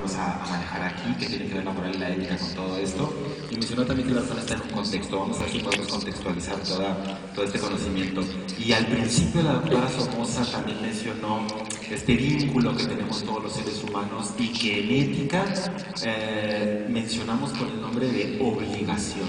vamos a manejar aquí, que tiene que ver la moral y la ética con todo esto. Y mencionó también que la persona está en un contexto. Vamos a ver si podemos contextualizar todo este conocimiento. Y al principio la doctora Somoza también mencionó este vínculo que tenemos todos los seres humanos y que en ética mencionamos con el nombre de obligación.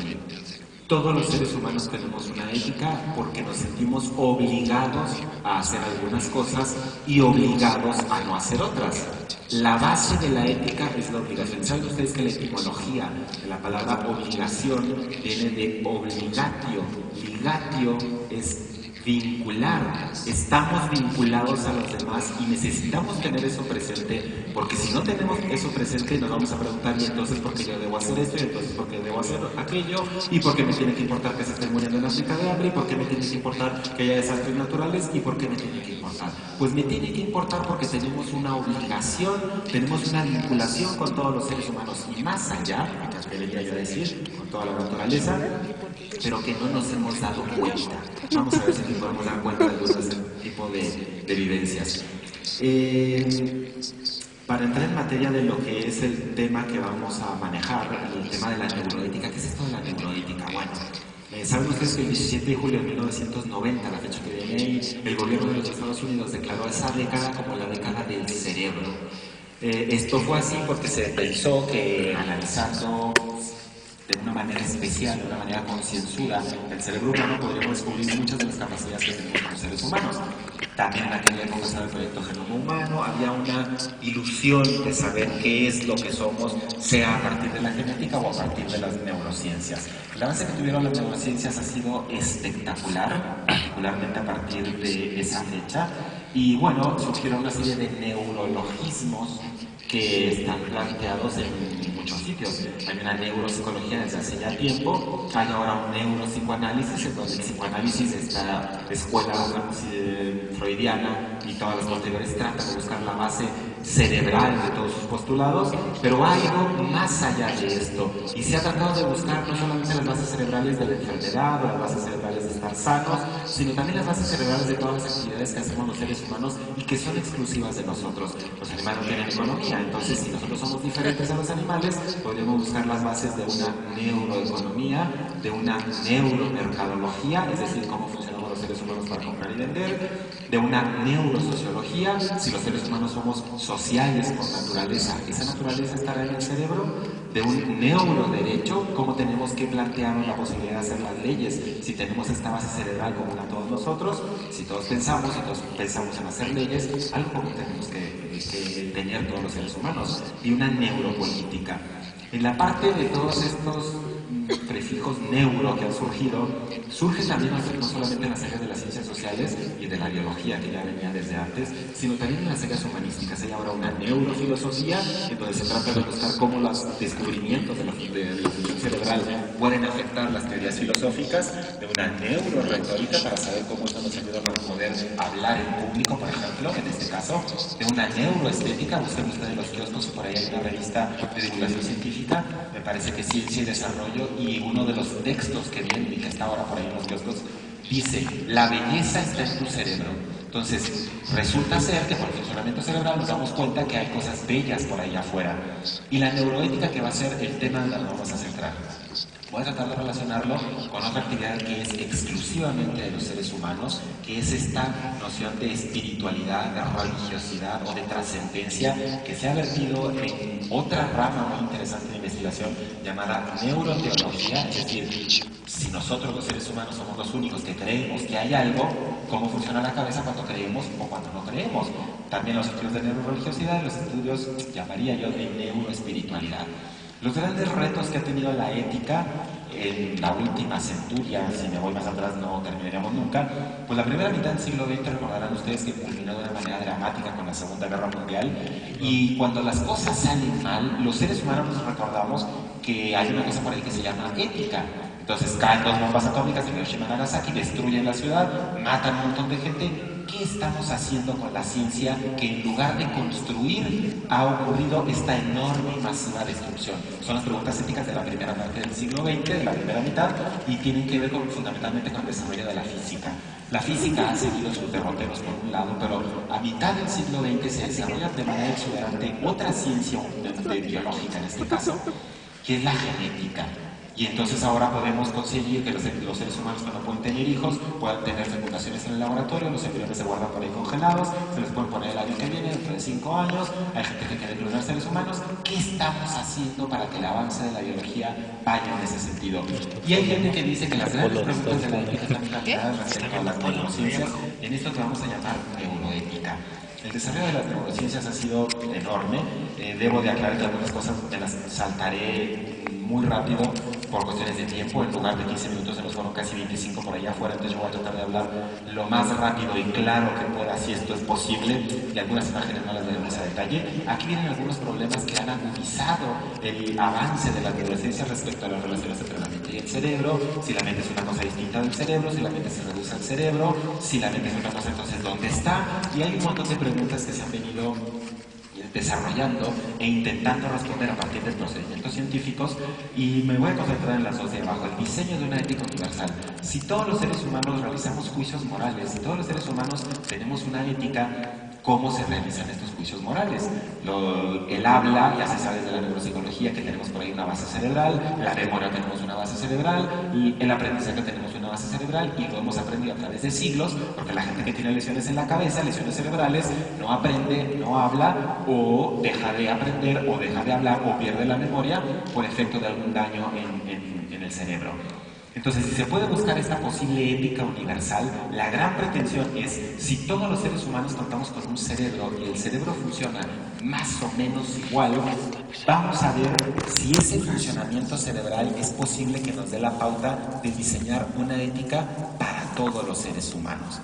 Todos los seres humanos tenemos una ética porque nos sentimos obligados a hacer algunas cosas y obligados a no hacer otras. La base de la ética es la obligación. ¿Saben ustedes que la etimología de la palabra obligación viene de obligatio? Ligatio es vincular. Estamos vinculados a los demás y necesitamos tener eso presente, porque si no tenemos eso presente nos vamos a preguntar, y entonces ¿por qué yo debo hacer esto? Y entonces ¿por qué debo hacer aquello? ¿Y por qué me tiene que importar que se estén muriendo en África de hambre? ¿Y por qué me tiene que importar que haya desastres naturales? ¿Y por qué me tiene que importar? Pues me tiene que importar porque tenemos una obligación, tenemos una vinculación con todos los seres humanos y más allá, me atrevería yo a decir, con toda la naturaleza, pero que no nos hemos dado cuenta. Vamos a ver si nos podemos dar cuenta de algunos tipos de vivencias. Para entrar en materia de lo que es el tema que vamos a manejar, el tema de la neuroética. ¿Qué es esto de la neuroética? Bueno, saben ustedes que el 17 de julio de 1990, la fecha que viene ahí, el gobierno de los Estados Unidos declaró esa década como la década del cerebro. Esto fue así porque se pensó que analizando de una manera especial, de una manera concienzuda, el cerebro humano podríamos descubrir muchas de las capacidades que tenemos como seres humanos. También en aquella época estaba el proyecto Genoma Humano, había una ilusión de saber qué es lo que somos, sea a partir de la genética o a partir de las neurociencias. El avance que tuvieron las neurociencias ha sido espectacular, particularmente a partir de esa fecha, y bueno, surgieron una serie de neurologismos que están planteados en muchos sitios. Hay una neuropsicología desde hace ya tiempo, hay ahora un neuropsicoanálisis, en donde el psicoanálisis, esta escuela freudiana y todas las posteriores tratan de buscar la base cerebral de todos sus postulados, pero hay algo más allá de esto, y se ha tratado de buscar no solamente las bases cerebrales de la enfermedad o las bases cerebrales de estar sanos, sino también las bases cerebrales de todas las actividades que hacemos los seres humanos y que son exclusivas de nosotros. Los animales no tienen economía, entonces si nosotros somos diferentes a los animales, podríamos buscar las bases de una neuroeconomía, de una neuromercadología, es decir, cómo funcionamos los seres humanos para comprar y vender, de una neurosociología, si los seres humanos somos sociales por naturaleza, esa naturaleza estará en el cerebro, de un neuroderecho, cómo tenemos que plantearnos la posibilidad de hacer las leyes, si tenemos esta base cerebral común a todos nosotros, si todos pensamos en hacer leyes, algo que tenemos que tener todos los seres humanos, y una neuropolítica. En la parte de todos estos prefijos neuro que han surgido, surge también no solamente en las áreas de las ciencias sociales y de la biología, que ya venía desde antes, sino también en las áreas humanísticas. Hay ahora una neurofilosofía, en donde se trata de buscar cómo los descubrimientos de la función cerebral pueden afectar las teorías filosóficas, de una neuroretórica para saber cómo esto nos ayuda para poder hablar en público, por ejemplo, en este caso, de una neuroestética. Busquen ustedes los kioscos, por ahí hay una revista de divulgación científica, me parece que Ciencia y Desarrollo, y uno de los textos que viene y que está ahora por ahí en los kioscos dice: la belleza está en tu cerebro. Entonces, resulta ser que por el funcionamiento cerebral nos damos cuenta que hay cosas bellas por ahí afuera. Y la neuroética, que va a ser el tema en el que nos vamos a centrar. Voy a tratar de relacionarlo con otra actividad que es exclusivamente de los seres humanos, que es esta noción de espiritualidad, de religiosidad o de trascendencia, que se ha vertido en otra rama muy interesante de investigación llamada neuroteología. Es decir, si nosotros los seres humanos somos los únicos que creemos que hay algo, ¿cómo funciona la cabeza cuando creemos o cuando no creemos? También los estudios de neuroreligiosidad y los estudios, llamaría yo, de neuroespiritualidad. Los grandes retos que ha tenido la ética en la última centuria, si me voy más atrás no terminaríamos nunca, pues la primera mitad del siglo XX, recordarán ustedes que culminó de una manera dramática con la Segunda Guerra Mundial, y cuando las cosas salen mal, los seres humanos nos recordamos que hay una cosa por ahí que se llama ética. Entonces caen dos bombas atómicas en Hiroshima y Nagasaki, destruyen la ciudad, matan a un montón de gente. ¿Qué estamos haciendo con la ciencia que en lugar de construir ha ocurrido esta enorme y masiva destrucción? Son las preguntas éticas de la primera parte del siglo XX, de la primera mitad, y tienen que ver fundamentalmente con el desarrollo de la física. La física ha seguido sus derroteros por un lado, pero a mitad del siglo XX se desarrolla de manera exuberante otra ciencia biológica en este caso, que es la genética. Y entonces ahora podemos conseguir que los seres humanos que no pueden tener hijos puedan tener fecundaciones en el laboratorio, los embriones se guardan por ahí congelados, se les pueden poner el año que viene, dentro de 5 años, hay gente que quiere clonar seres humanos. ¿Qué estamos haciendo para que el avance de la biología vaya en ese sentido? Y hay gente que dice que las grandes preguntas de la ética están planteadas respecto a las neurociencias, y en esto que vamos a llamar neuroética. El desarrollo de las neurociencias ha sido enorme. Debo de aclarar que algunas cosas me las saltaré muy rápido por cuestiones de tiempo. En lugar de 15 minutos se nos fueron casi 25 por allá afuera, entonces yo voy a tratar de hablar lo más rápido y claro que pueda, si esto es posible, y algunas imágenes no las veremos a detalle. Aquí vienen algunos problemas que han agudizado el avance de la neurociencia respecto a las relaciones entre la mente y el cerebro. Si la mente es una cosa distinta del cerebro, si la mente se reduce al cerebro, si la mente es una cosa, entonces ¿dónde está? Y hay un montón de preguntas que se han venido desarrollando e intentando responder a partir de procedimientos científicos, y me voy a concentrar en las dos de abajo. El diseño de una ética universal. Si todos los seres humanos realizamos juicios morales, si todos los seres humanos tenemos una ética, ¿cómo se realizan estos juicios morales? El habla, ya se sabe de la neuropsicología que tenemos por ahí una base cerebral, la memoria tenemos una base cerebral, y el aprendizaje tenemos una base cerebral, y lo hemos aprendido a través de siglos, porque la gente que tiene lesiones en la cabeza, lesiones cerebrales, no aprende, no habla, o deja de aprender, o deja de hablar, o pierde la memoria por efecto de algún daño en el cerebro. Entonces, si se puede buscar esta posible ética universal, la gran pretensión es, si todos los seres humanos contamos con un cerebro y el cerebro funciona más o menos igual, vamos a ver si ese funcionamiento cerebral es posible que nos dé la pauta de diseñar una ética para todos los seres humanos.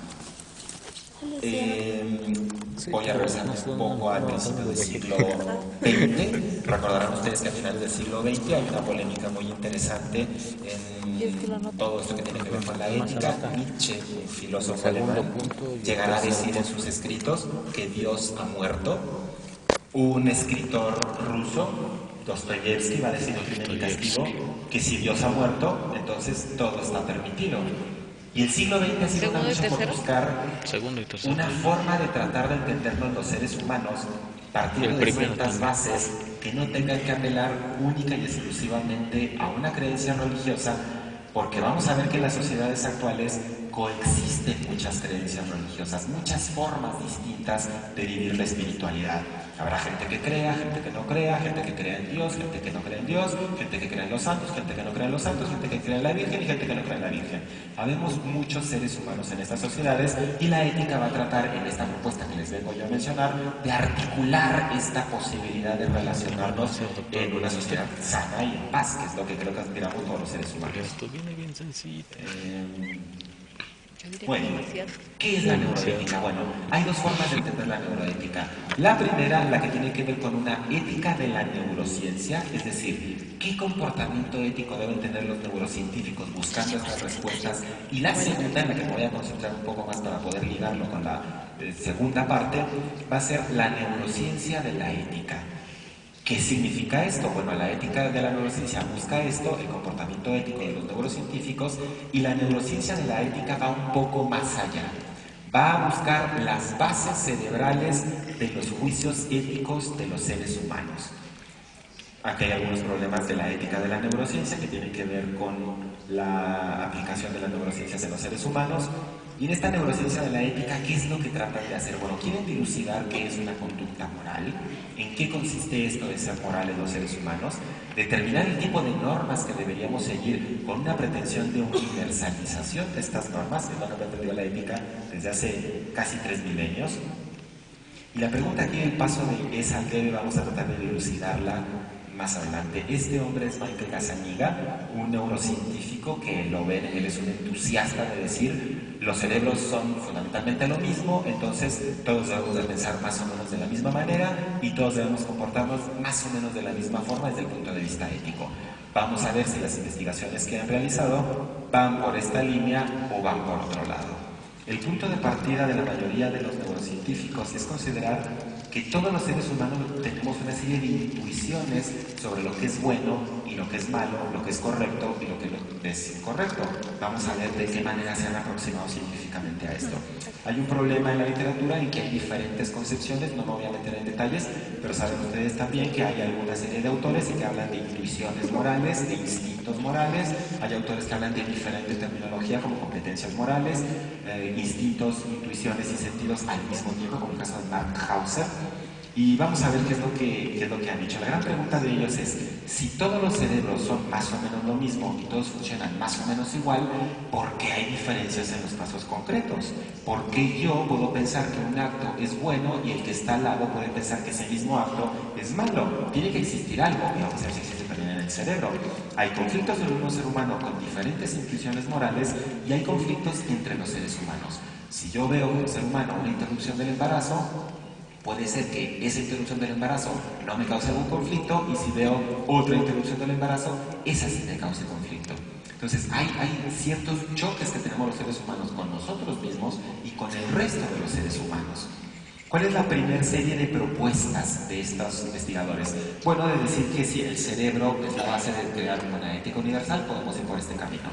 Voy a regresar un poco al principio del siglo XX. Recordarán ustedes que a finales del siglo XX hay una polémica muy interesante en todo esto que tiene que ver con la ética. Nietzsche, un filósofo alemán, llegará a decir en sus escritos que Dios ha muerto. Un escritor ruso, Dostoyevsky, va a decir en Crimen y Castigo que si Dios ha muerto, entonces todo está permitido. Y el siglo XX ha sido una lucha por buscar una forma de tratar de entendernos los seres humanos partiendo de ciertas bases que no tengan que apelar única y exclusivamente a una creencia religiosa, porque vamos a ver que en las sociedades actuales coexisten muchas creencias religiosas, muchas formas distintas de vivir la espiritualidad. Habrá gente que crea, gente que no crea, gente que crea en Dios, gente que no cree en Dios, gente que cree en los santos, gente que no cree en los santos, gente que cree en la Virgen y gente que no cree en la Virgen. Habemos muchos seres humanos en estas sociedades, y la ética va a tratar, en esta propuesta que les vengo yo a mencionar, de articular esta posibilidad de relacionarnos en una sociedad sana y en paz, que es lo que creo que aspiramos todos los seres humanos. Esto viene bien sencillo. Bueno, ¿qué es la neuroética? Bueno, hay dos formas de entender la neuroética. La primera, la que tiene que ver con una ética de la neurociencia, es decir, ¿qué comportamiento ético deben tener los neurocientíficos buscando estas respuestas? Y la segunda, en la que me voy a concentrar un poco más para poder ligarlo con la segunda parte, va a ser la neurociencia de la ética. ¿Qué significa esto? Bueno, la ética de la neurociencia busca esto, el comportamiento ético de los neurocientíficos, y la neurociencia de la ética va un poco más allá. Va a buscar las bases cerebrales de los juicios éticos de los seres humanos. Aquí hay algunos problemas de la ética de la neurociencia que tienen que ver con la aplicación de las neurociencias en los seres humanos. Y en esta neurociencia de la ética, ¿qué es lo que tratan de hacer? Bueno, quieren dilucidar qué es una conducta moral, en qué consiste esto de ser moral en los seres humanos, determinar el tipo de normas que deberíamos seguir con una pretensión de universalización de estas normas, que es lo que ha pretendido la ética desde hace casi 3 milenios. Y la pregunta aquí, el paso de esa al debe, vamos a tratar de dilucidarla más adelante. Este hombre es Michael Gazzaniga, un neurocientífico que lo ven, él es un entusiasta de decir los cerebros son fundamentalmente lo mismo, entonces todos debemos de pensar más o menos de la misma manera y todos debemos comportarnos más o menos de la misma forma desde el punto de vista ético. Vamos a ver si las investigaciones que han realizado van por esta línea o van por otro lado. El punto de partida de la mayoría de los neurocientíficos es considerar que todos los seres humanos tenemos una serie de intuiciones sobre lo que es bueno y lo que es malo, lo que es correcto y lo que es incorrecto. Vamos a ver de qué manera se han aproximado científicamente a esto. Hay un problema en la literatura en que hay diferentes concepciones, no me voy a meter en detalles, pero saben ustedes también que hay alguna serie de autores que hablan de intuiciones morales, de instintos morales, hay autores que hablan de diferente terminología como competencias morales, instintos, intuiciones y sentidos al mismo tiempo, como el caso de Mark Hauser. Y vamos a ver qué es lo que han dicho. La gran pregunta de ellos es, si todos los cerebros son más o menos lo mismo y todos funcionan más o menos igual, ¿por qué hay diferencias en los casos concretos? ¿Por qué yo puedo pensar que un acto es bueno y el que está al lado puede pensar que ese mismo acto es malo? Tiene que existir algo, y vamos a ver si existe también en el cerebro. Hay conflictos en un ser humano con diferentes intuiciones morales y hay conflictos entre los seres humanos. Si yo veo en un ser humano una interrupción del embarazo, puede ser que esa interrupción del embarazo no me cause algún conflicto y si veo otra interrupción del embarazo, esa sí me cause conflicto. Entonces hay ciertos choques que tenemos los seres humanos con nosotros mismos y con el resto de los seres humanos. ¿Cuál es la primera serie de propuestas de estos investigadores? Bueno, de decir que si el cerebro es la base de crear una ética universal, podemos ir por este camino.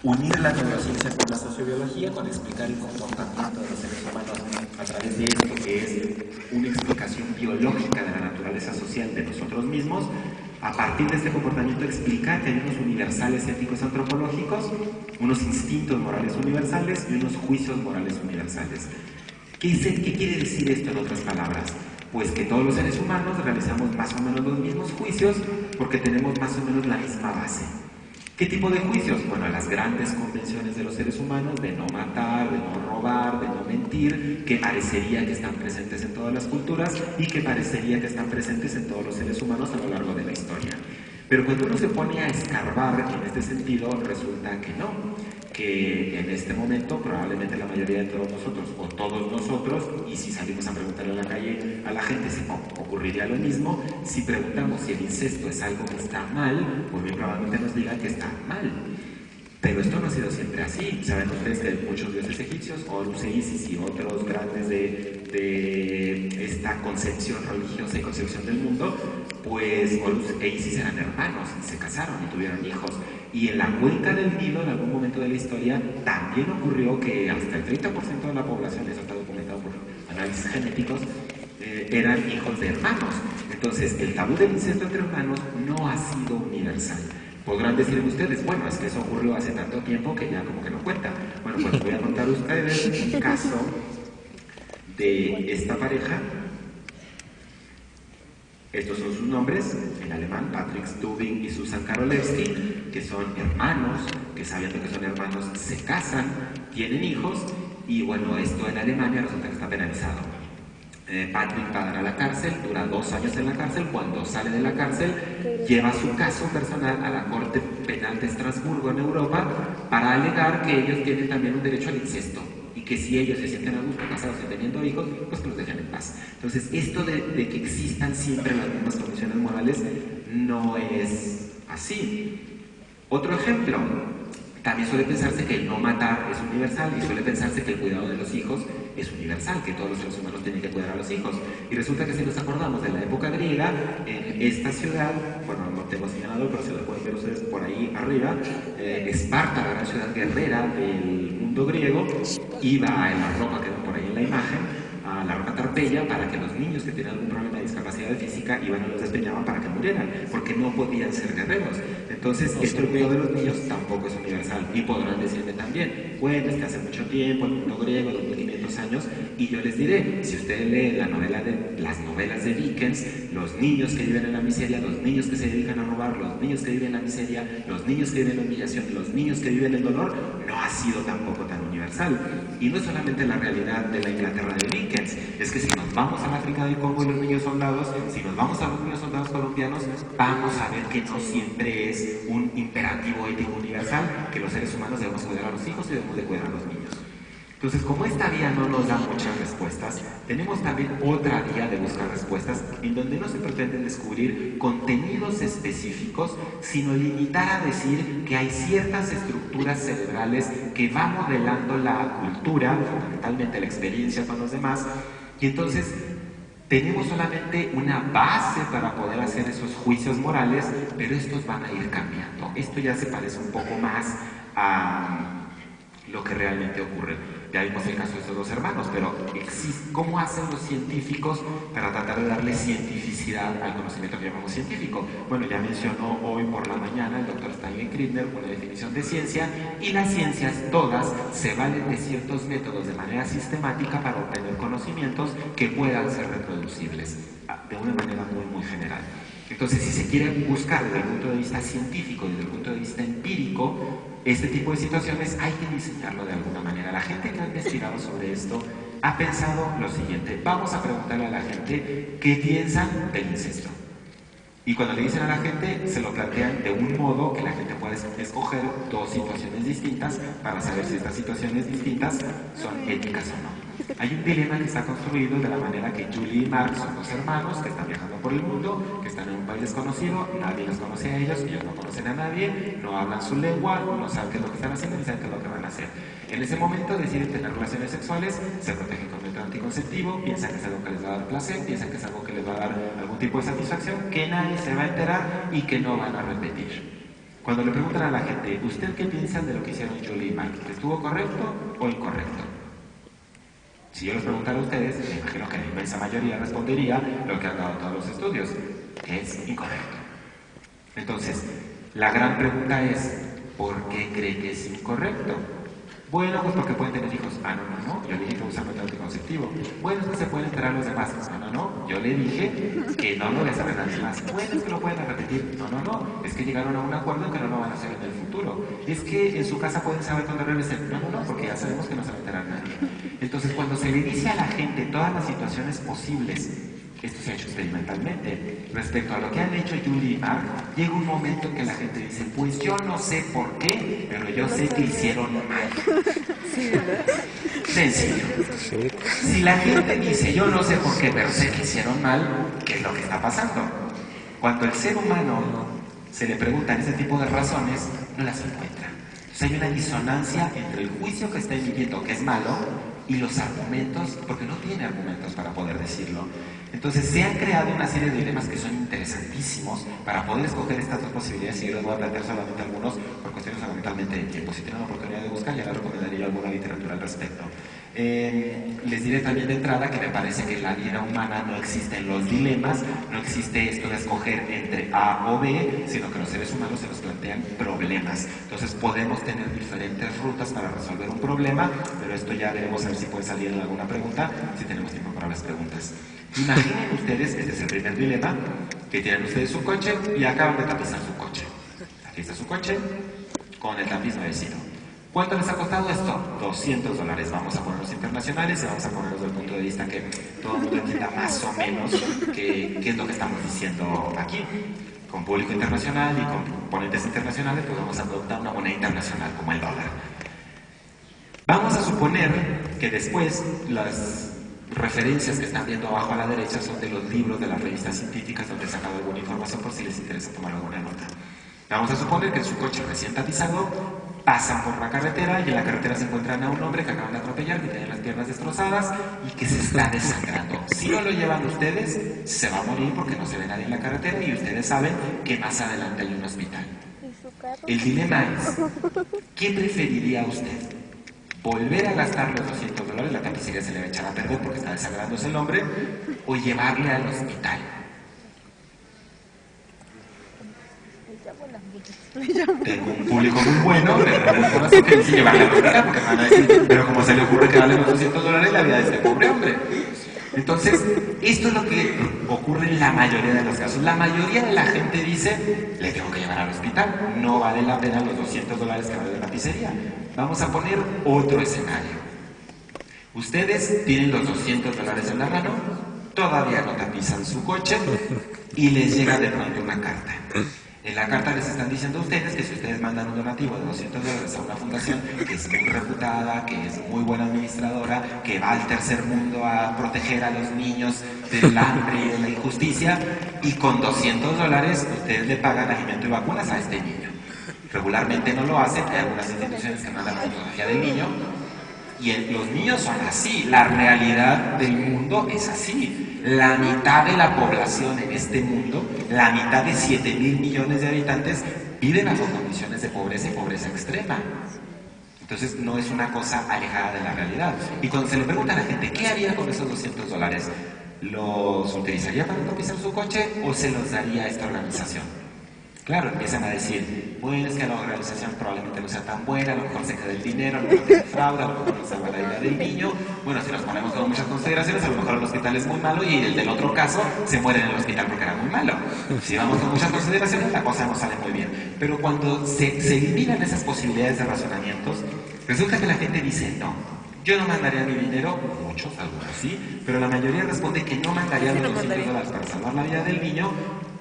Unir la neurociencia con la sociobiología, con explicar el comportamiento de los seres humanos a través de esto, que es una explicación biológica de la naturaleza social de nosotros mismos. A partir de este comportamiento explicar que hay unos universales éticos antropológicos, unos instintos morales universales y unos juicios morales universales. ¿Qué quiere decir esto en otras palabras? Pues que todos los seres humanos realizamos más o menos los mismos juicios porque tenemos más o menos la misma base. ¿Qué tipo de juicios? Bueno, las grandes convenciones de los seres humanos de no matar, de no robar, de no mentir, que parecería que están presentes en todas las culturas y que parecería que están presentes en todos los seres humanos a lo largo de la historia. Pero cuando uno se pone a escarbar en este sentido, resulta que no, que en este momento probablemente la mayoría de todos nosotros, o todos nosotros, y si salimos a preguntarle a la calle a la gente, se ocurriría lo mismo. Si preguntamos si el incesto es algo que está mal, pues muy probablemente nos digan que está mal. Pero esto no ha sido siempre así. Saben ustedes que muchos dioses egipcios, Horus e Isis y otros grandes de esta concepción religiosa y concepción del mundo, pues Horus e Isis eran hermanos y se casaron y tuvieron hijos. Y en la cuenca del Nilo, en algún momento de la historia, también ocurrió que hasta el 30% de la población, eso está documentado por análisis genéticos, eran hijos de hermanos. Entonces, el tabú del incesto entre hermanos no ha sido universal. Podrán decir ustedes, bueno, es que eso ocurrió hace tanto tiempo que ya como que no cuenta. Bueno, pues les voy a contar a ustedes un caso de esta pareja. Estos son sus nombres, en alemán, Patrick Stubing y Susan Karolewski, que son hermanos, que sabiendo que son hermanos se casan, tienen hijos, y bueno, esto en Alemania resulta que está penalizado. Patrick va a dar a la cárcel, dura 2 años en la cárcel. Cuando sale de la cárcel, lleva su caso personal a la Corte Penal de Estrasburgo en Europa para alegar que ellos tienen también un derecho al incesto y que si ellos se sienten a gusto casados y teniendo hijos, pues que los dejen en paz. Entonces, esto de que existan siempre las mismas condiciones morales no es así. Otro ejemplo. También suele pensarse que el no matar es universal y suele pensarse que el cuidado de los hijos es universal, que todos los seres humanos tienen que cuidar a los hijos. Y resulta que si nos acordamos de la época griega, en esta ciudad, bueno, no tengo señalado, pero se lo pueden ver ustedes por ahí arriba, Esparta, la gran ciudad guerrera del mundo griego, iba en la ropa que ven por ahí en la imagen, a la roca Tarpeya, para que los niños que tienen algún problema de discapacidad física iban y los despeñaban para que murieran, porque no podían ser guerreros. Entonces, esto el cuidado de los niños tampoco es universal. Y podrán decirme también, bueno, es que hace mucho tiempo, el mundo griego, 2500 años, y yo les diré, si ustedes leen las novelas de Dickens, los niños que viven en la miseria, los niños que se dedican a robar, los niños que viven en la miseria, los niños que viven en la humillación, los niños que viven en el dolor, no ha sido tampoco tan universal. Y no es solamente la realidad de la Inglaterra de Dickens, es que si nos vamos al África del Congo y los niños soldados, si nos vamos a los niños soldados colombianos, vamos a ver que no siempre es un imperativo ético universal, que los seres humanos debemos cuidar a los hijos y debemos de cuidar a los niños. Entonces, como esta vía no nos da muchas respuestas, tenemos también otra vía de buscar respuestas en donde no se pretenden descubrir contenidos específicos, sino limitar a decir que hay ciertas estructuras cerebrales que van modelando la cultura, fundamentalmente la experiencia con los demás, y entonces tenemos solamente una base para poder hacer esos juicios morales, pero estos van a ir cambiando. Esto ya se parece un poco más a lo que realmente ocurre. Ya vimos el caso de estos dos hermanos, pero ¿cómo hacen los científicos para tratar de darle cientificidad al conocimiento que llamamos científico? Bueno, ya mencionó hoy por la mañana el doctor Stanley Krippner una definición de ciencia, y las ciencias todas se valen de ciertos métodos de manera sistemática para obtener conocimientos que puedan ser reproducibles, de una manera muy general. Entonces, si se quiere buscar desde el punto de vista científico, desde el punto de vista empírico, este tipo de situaciones hay que diseñarlo de alguna manera. La gente que ha investigado sobre esto ha pensado lo siguiente: vamos a preguntarle a la gente qué piensan del incesto. Y cuando le dicen a la gente, se lo plantean de un modo que la gente puede escoger dos situaciones distintas para saber si estas situaciones distintas son éticas o no. Hay un dilema que está construido de la manera que Julie y Mark son dos hermanos que están viajando por el mundo, que están en un país desconocido, nadie los conoce a ellos no conocen a nadie, no hablan su lengua, no saben qué es lo que están haciendo ni saben qué es lo que van a hacer. En ese momento deciden tener relaciones sexuales, se protegen con método anticonceptivo, piensan que es algo que les va a dar placer, piensan que es algo que les va a dar algún tipo de satisfacción, que nadie se va a enterar y que no van a repetir. Cuando le preguntan a la gente, ¿usted qué piensa de lo que hicieron Julie y Mark? ¿Estuvo correcto o incorrecto? Si yo les preguntara a ustedes, me imagino que la inmensa mayoría respondería lo que han dado todos los estudios, que es incorrecto. Entonces, la gran pregunta es, ¿por qué cree que es incorrecto? Bueno, pues porque pueden tener hijos. No, yo le dije que usa método anticonceptivo. Bueno, es que se pueden enterar los demás. No, yo le dije que no lo les saben a los demás. Bueno, es que lo pueden repetir. No, es que llegaron a un acuerdo en que no lo van a hacer en el futuro. Es que en su casa pueden saber cuándo regresen. No, porque ya sabemos que no se va a enterar nadie. Entonces, cuando se le dice a la gente todas las situaciones posibles, esto se ha hecho experimentalmente, respecto a lo que han hecho Julie y Mark, llega un momento en que la gente dice, pues yo no sé por qué, pero yo sé que hicieron mal. Sencillo. Si la gente dice, yo no sé por qué, pero sé que hicieron mal, ¿qué es lo que está pasando? Cuando el ser humano se le preguntan ese tipo de razones, no las encuentra. Entonces hay una disonancia entre el juicio que está emitiendo, que es malo, y los argumentos, porque no tiene argumentos para poder decirlo. Entonces se han creado una serie de dilemas que son interesantísimos para poder escoger estas dos posibilidades, y yo les voy a plantear solamente algunos por cuestiones fundamentalmente de tiempo. Si tienen la oportunidad de buscar, ya les recomendaría alguna literatura al respecto. Les diré también de entrada que me parece que en la vida humana no existen los dilemas, no existe esto de escoger entre A o B, sino que los seres humanos se nos plantean problemas. Entonces podemos tener diferentes rutas para resolver un problema, pero esto ya veremos a ver si puede salir en alguna pregunta, si tenemos tiempo para las preguntas. Imaginen ustedes, este es el primer dilema, que tienen ustedes su coche y acaban de tapizar su coche. Aquí está su coche con el tapiz nuevecito. ¿Cuánto les ha costado esto? $200. Vamos a ponerlos internacionales y vamos a ponerlos desde el punto de vista que todo el mundo entienda más o menos qué es lo que estamos diciendo aquí. Con público internacional y con ponentes internacionales, pues vamos a adoptar una moneda internacional como el dólar. Vamos a suponer que después las referencias que están viendo abajo a la derecha son de los libros de las revistas científicas donde he sacado alguna información por si les interesa tomar alguna nota. Vamos a suponer que en su coche recién tapizado pasan por la carretera y en la carretera se encuentran a un hombre que acaban de atropellar, que tiene las piernas destrozadas y que se está desangrando. Si no lo llevan ustedes, se va a morir porque no se ve nadie en la carretera y ustedes saben que más adelante hay un hospital. El dilema es, ¿qué preferiría usted? ¿Volver a gastar los $200? La tapicería se le va a echar a perder porque está desangrándose el hombre, o llevarle al hospital. Tengo un público muy bueno, le que dice llevarle al hospital porque van a decir, pero como se le ocurre que darle los $200 la vida de este pobre hombre. Entonces, esto es lo que ocurre en la mayoría de los casos. La mayoría de la gente dice, le tengo que llevar al hospital, no vale la pena los $200 que vale la tapicería. Vamos a poner otro escenario. Ustedes tienen los $200 en la mano, todavía no tapizan su coche y les llega de pronto una carta. En la carta les están diciendo a ustedes que si ustedes mandan un donativo de $200 a una fundación que es muy reputada, que es muy buena administradora, que va al tercer mundo a proteger a los niños del hambre y de la injusticia, y con $200 ustedes le pagan alimento y vacunas a este niño. Regularmente no lo hacen, hay algunas instituciones que mandan la fotografía del niño, y los niños son así, la realidad del mundo es así. La mitad de la población en este mundo, la mitad de 7.000 millones de habitantes, viven bajo condiciones de pobreza y pobreza extrema. Entonces no es una cosa alejada de la realidad. Y cuando se le pregunta a la gente, ¿qué haría con esos $200? ¿Los utilizaría para tapizar su coche o se los daría a esta organización? Claro, empiezan a decir, bueno, es que la organización probablemente no sea tan buena, a lo mejor se queda el dinero, a lo mejor tiene fraude, a lo mejor no salva la vida del niño. Bueno, si nos ponemos con muchas consideraciones, a lo mejor el hospital es muy malo y el del otro caso se muere en el hospital porque era muy malo. Si vamos con muchas consideraciones, la cosa no sale muy bien. Pero cuando se eliminan esas posibilidades de razonamientos, resulta que la gente dice, no, yo no mandaría mi dinero, muchos, algunos sí, pero la mayoría responde que no mandaría los $200 para salvar la vida del niño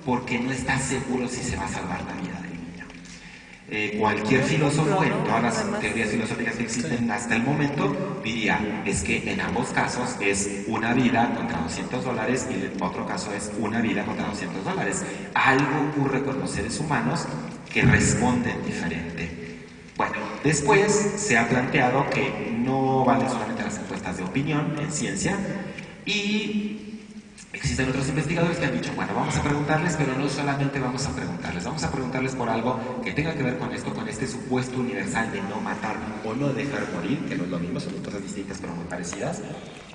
porque no está seguro si se va a salvar la vida del niño. Cualquier filósofo, en todas las teorías filosóficas que existen hasta el momento, diría, es que en ambos casos es una vida contra $200 y en otro caso es una vida contra $200. Algo ocurre con los seres humanos que responden diferente. Bueno, después se ha planteado que no valen solamente las encuestas de opinión en ciencia y existen otros investigadores que han dicho, bueno, vamos a preguntarles, pero no solamente vamos a preguntarles por algo que tenga que ver con esto, con este supuesto universal de no matar o no dejar morir, que no es lo mismo, son cosas distintas pero muy parecidas.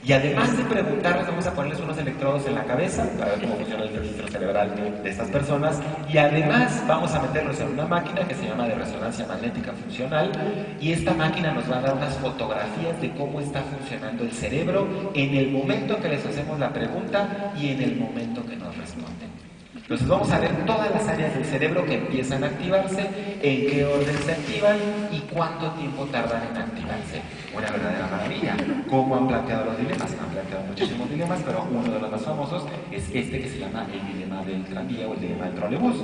Y además de preguntarles, vamos a ponerles unos electrodos en la cabeza para ver cómo funciona el registro cerebral de estas personas. Y además vamos a meterlos en una máquina que se llama de resonancia magnética funcional. Y esta máquina nos va a dar unas fotografías de cómo está funcionando el cerebro en el momento que les hacemos la pregunta y en el momento que nos responden. Entonces vamos a ver todas las áreas del cerebro que empiezan a activarse, en qué orden se activan y cuánto tiempo tardan en activarse. Una verdadera maravilla. ¿Cómo han planteado los dilemas? Han planteado muchísimos dilemas, pero uno de los más famosos es este que se llama el dilema del tranvía o el dilema del trolebús.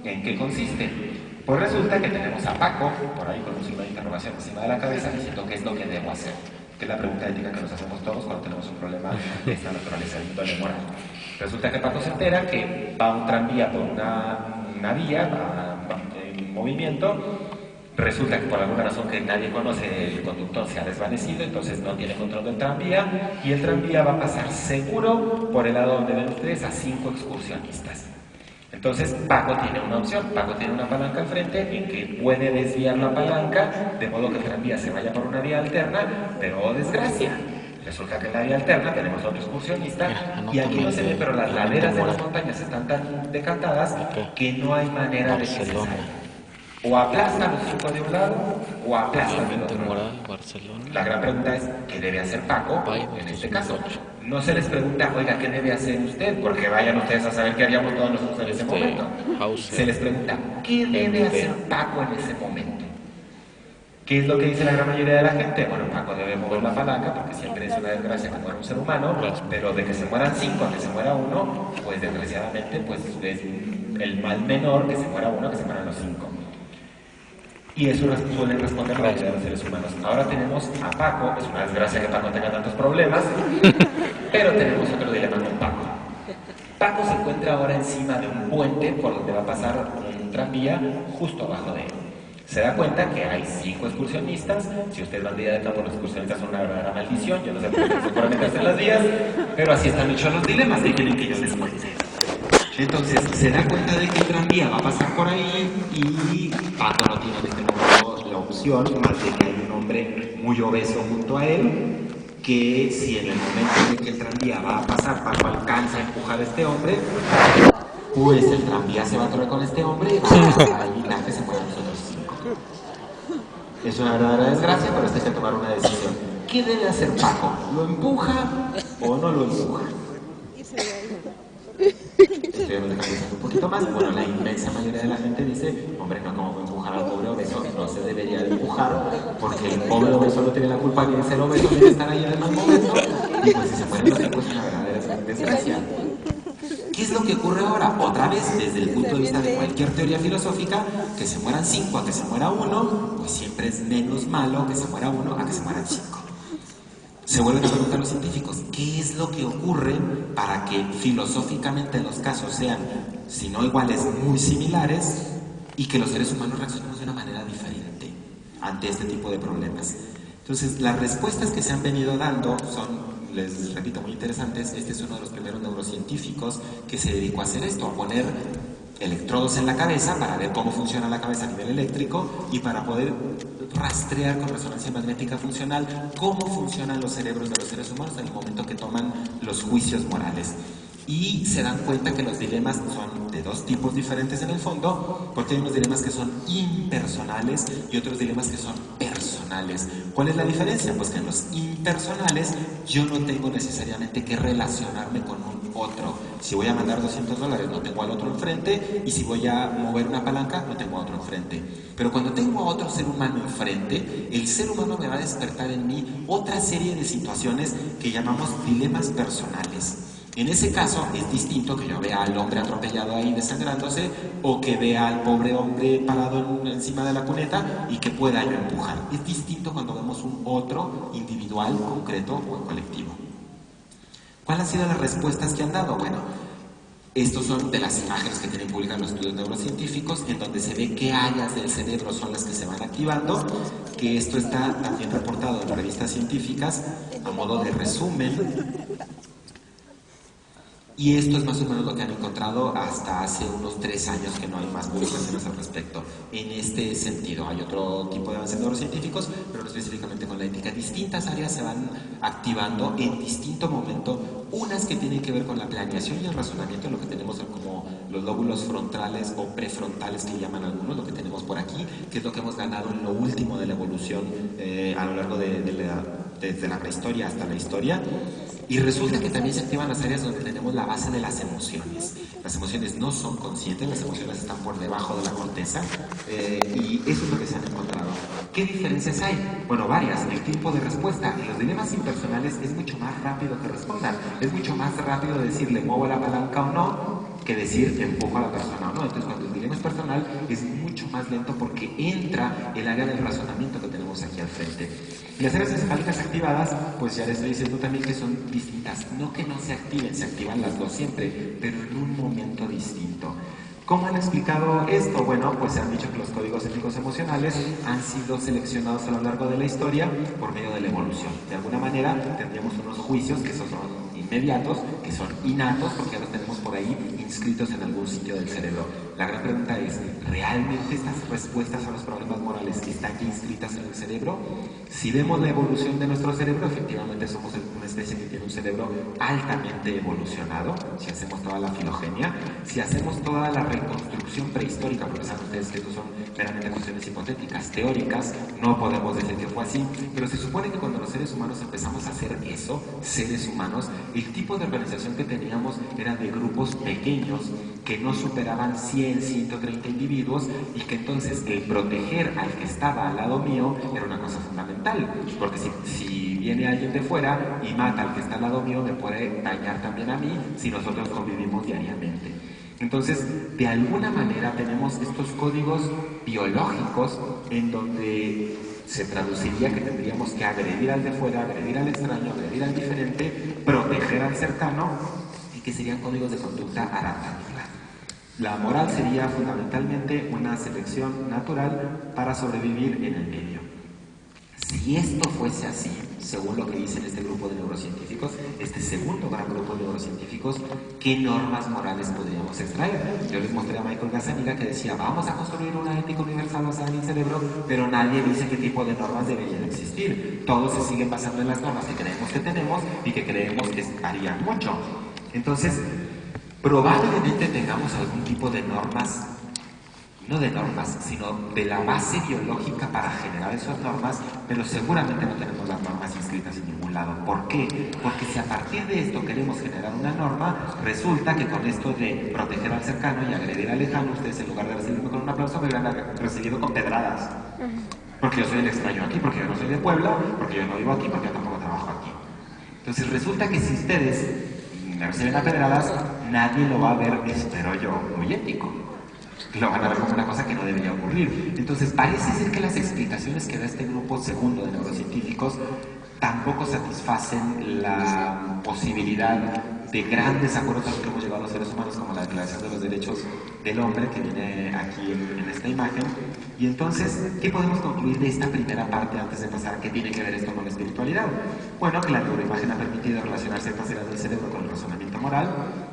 ¿En qué consiste? Pues resulta que tenemos a Paco, por ahí con un signo de interrogación encima de la cabeza, diciendo qué es lo que debo hacer. Que es la pregunta ética que nos hacemos todos cuando tenemos un problema de esta naturaleza, de índole moral. Resulta que Paco se entera que va un tranvía por una vía, va en movimiento. Resulta que por alguna razón que nadie conoce, el conductor se ha desvanecido, entonces no tiene control del tranvía y el tranvía va a pasar seguro por el lado donde ven ustedes a 5 excursionistas. Entonces Paco tiene una opción, Paco tiene una palanca al frente en que puede desviar la palanca de modo que el tranvía se vaya por una vía alterna, pero oh desgracia, resulta que en la vía alterna tenemos otro excursionista y aquí no se ve, pero las laderas de las montañas están tan decantadas que no hay manera de que se salga. O aplasta a los 5 de un lado o aplasta del otro lado. La gran pregunta es, ¿qué debe hacer Paco en este caso? No se les pregunta, oiga, ¿qué debe hacer usted? Porque vayan ustedes a saber qué haríamos todos nosotros en ese momento. Se les pregunta, ¿qué debe hacer Paco en ese momento? ¿Qué es lo que dice la gran mayoría de la gente? Bueno, Paco debe mover la palanca porque siempre es una desgracia que muera un ser humano, pero de que se mueran 5 a que se muera uno, pues desgraciadamente pues es el mal menor que se muera uno a que se mueran los 5. Y eso suelen responder la mayoría de los seres humanos. Ahora tenemos a Paco, es una desgracia que Paco tenga tantos problemas, pero tenemos otro dilema con Paco. Paco se encuentra ahora encima de un puente por donde va a pasar un tranvía justo abajo de él. Se da cuenta que hay 5 excursionistas. Si usted va al día de campo, los excursionistas son una verdadera maldición. Yo no sé por qué se pueden meterse en las vías, pero así están hechos los dilemas. ¿Qué quieren que yo les cuente? Entonces se da cuenta de que el tranvía va a pasar por ahí y Paco no tiene en este momento la opción, más de que hay un hombre muy obeso junto a él, que si en el momento en que el tranvía va a pasar, Paco alcanza a empujar a este hombre, pues el tranvía se va a correr con este hombre y va a evitar que se mueran los otros 5. Es una verdadera desgracia, pero este hay que tomar una decisión. ¿Qué debe hacer Paco? ¿Lo empuja o no lo empuja? Estoy dejando un poquito más. Bueno, la inmensa mayoría de la gente dice, hombre, no, ¿cómo voy a empujar al pobre obeso? No se debería de empujar, porque el pobre obeso no tiene la culpa ni de ser obeso ni de estar ahí en el mal momento, y pues si se mueren los 5 es una verdadera desgracia. ¿Qué es lo que ocurre ahora? Otra vez, desde el punto de vista de cualquier teoría filosófica, que se mueran 5 a que se muera 1, pues siempre es menos malo que se muera 1 a que se mueran 5. Se vuelven a preguntar los científicos, ¿qué es lo que ocurre para que filosóficamente los casos sean, si no iguales, muy similares y que los seres humanos reaccionemos de una manera diferente ante este tipo de problemas? Entonces, las respuestas que se han venido dando son les repito, muy interesantes. Este es uno de los primeros neurocientíficos que se dedicó a hacer esto, a poner electrodos en la cabeza para ver cómo funciona la cabeza a nivel eléctrico y para poder rastrear con resonancia magnética funcional cómo funcionan los cerebros de los seres humanos en el momento que toman los juicios morales. Y se dan cuenta que los dilemas son de dos tipos diferentes en el fondo, porque hay unos dilemas que son impersonales y otros dilemas que son personales. ¿Cuál es la diferencia? Pues que en los impersonales yo no tengo necesariamente que relacionarme con un otro. Si voy a mandar $200, no tengo al otro enfrente, y si voy a mover una palanca, no tengo a otro enfrente. Pero cuando tengo a otro ser humano enfrente, el ser humano me va a despertar en mí otra serie de situaciones que llamamos dilemas personales. En ese caso es distinto que yo vea al hombre atropellado ahí desangrándose o que vea al pobre hombre parado encima de la cuneta y que pueda yo empujar. Es distinto cuando vemos un otro individual, concreto o en colectivo. ¿Cuáles han sido las respuestas que han dado? Bueno, estos son de las imágenes que tienen publicadas los estudios neurocientíficos, en donde se ve qué áreas del cerebro son las que se van activando, que esto está también reportado en las revistas científicas a modo de resumen. Y esto es más o menos lo que han encontrado hasta hace unos 3 años, que no hay más publicaciones al respecto. En este sentido, hay otro tipo de avances neurocientíficos, pero no específicamente con la ética. Distintas áreas se van activando en distinto momento, unas que tienen que ver con la planeación y el razonamiento, lo que tenemos como los lóbulos frontales o prefrontales que llaman algunos, lo que tenemos por aquí, que es lo que hemos ganado en lo último de la evolución a lo largo desde la prehistoria hasta la historia. Y resulta que también se activan las áreas donde tenemos la base de las emociones. Las emociones no son conscientes, las emociones están por debajo de la corteza, y eso es lo que se han encontrado. ¿Qué diferencias hay? Bueno, varias. El tiempo de respuesta. En los dilemas impersonales es mucho más rápido que respondan. Es mucho más rápido decir le muevo la palanca o no, que decir empujo a la persona o no. Entonces, cuando el dilema es personal, es mucho más lento porque entra el área del razonamiento que tenemos aquí al frente. Y las áreas encefálicas activadas, pues ya les estoy diciendo también que son distintas. No que no se activen, se activan las dos siempre, pero en un momento distinto. ¿Cómo han explicado esto? Bueno, pues se han dicho que los códigos éticos emocionales han sido seleccionados a lo largo de la historia por medio de la evolución. De alguna manera tendríamos unos juicios que son inmediatos, que son innatos, porque ya los tenemos por ahí inscritos en algún sitio del cerebro. La gran pregunta es, ¿realmente estas respuestas a los problemas morales están ya inscritas en el cerebro? Si vemos la evolución de nuestro cerebro, efectivamente somos una especie que tiene un cerebro altamente evolucionado, si hacemos toda la filogenia, si hacemos toda la reconstrucción prehistórica, porque saben ustedes que estos son meramente cuestiones hipotéticas, teóricas, no podemos decir que fue así, pero se supone que cuando los seres humanos empezamos a hacer eso, seres humanos, el tipo de organización que teníamos era de grupos pequeños que no superaban 100, 130 individuos, y que entonces el proteger al que estaba al lado mío era una cosa fundamental, porque si viene alguien de fuera y mata al que está al lado mío, me puede dañar también a mí si nosotros convivimos diariamente. Entonces, de alguna manera tenemos estos códigos biológicos en donde se traduciría que tendríamos que agredir al de fuera, agredir al extraño, agredir al diferente, proteger al cercano, y que serían códigos de conducta adaptativa. La moral sería fundamentalmente una selección natural para sobrevivir en el medio. Si esto fuese así, según lo que dicen este grupo de neurocientíficos, este segundo gran grupo de neurocientíficos, ¿qué normas morales podríamos extraer? Yo les mostré a Michael Gazzaniga que decía, vamos a construir una ética universal basada en el cerebro, pero nadie dice qué tipo de normas deberían existir. Todos se siguen basando en las normas que creemos que tenemos y que creemos que harían mucho. Entonces, probablemente tengamos algún tipo de normas, no de normas, sino de la base biológica para generar esas normas, pero seguramente no tenemos las normas inscritas en ningún lado. ¿Por qué? Porque si a partir de esto queremos generar una norma, resulta que con esto de proteger al cercano y agredir al lejano, ustedes en lugar de recibirme con un aplauso me hubieran recibido con pedradas. Porque yo soy el extraño aquí, porque yo no soy de Puebla, porque yo no vivo aquí, porque yo tampoco trabajo aquí. Entonces resulta que si ustedes me reciben a pedradas, nadie lo va a ver, espero yo, muy ético. Lo van a ver como una cosa que no debería ocurrir. Entonces parece ser que las explicaciones que da este grupo segundo de neurocientíficos tampoco satisfacen la posibilidad de grandes acuerdos a los que hemos llegado los seres humanos, como la Declaración de los Derechos del Hombre, que viene aquí en esta imagen. Y entonces, ¿qué podemos concluir de esta primera parte antes de pasar? ¿Qué tiene que ver esto con la espiritualidad? Bueno, que la neuroimagen ha permitido relacionar ciertas áreas del cerebro con el razonamiento moral,